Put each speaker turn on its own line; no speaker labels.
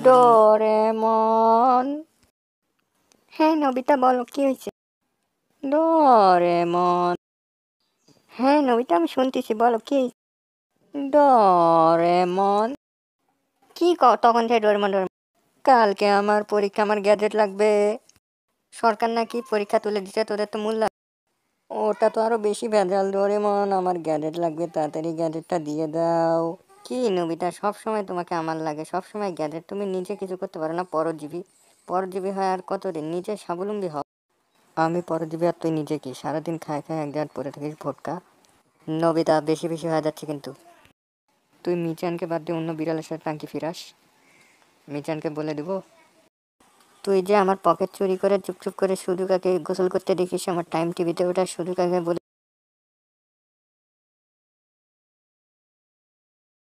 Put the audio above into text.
Doraemon. হ্যাঁ Nobita, বলো কি হয়েছে? ডোরেমন। হ্যাঁ নবিতা, আমি শুনতেছি, বলো কি হয়েছে? ডোরেমন। কি তখন থেকে ডোরেমন ডোরেমন? কালকে আমার পরীক্ষা, আমার গ্যাজেট লাগবে। সরকার নাকি পরীক্ষা তুলে দিচ্ছে, তোদের তো মূল্য। ওটা তো আরো বেশি ভেজাল। ডোরেমন, আমার গ্যাজেট লাগবে, তাড়াতাড়ি গ্যাজেটটা দিয়ে দাও। কি নবিতা, সব সময় তোমাকে আমার লাগে, সব সময় গ্যাজেট। তুমি নিজে কিছু করতে পারো না? পরজীবী। পরজীবী হয় আর কতদিন? নিজে স্বাবলম্বী হও। আমি পরজীবী আর তুই নিজে কি? সারাদিন খায় খায় এক জায়গায় পরে থাকিস ভোটকা। নবিতা, বেশি বেশি হয়ে যাচ্ছে কিন্তু। তুই মিচানকে বাদ দিয়ে অন্য বিড়ালের সাথে টাঙ্কি ফিরাস। মিচানকে বলে দিব তুই যে আমার পকেট চুরি করে চুপচুপ করে শুধু কাকে গোসল করতে দেখিস, আমার টাইম টিভিতে, ওটা শুধু কাকে বলে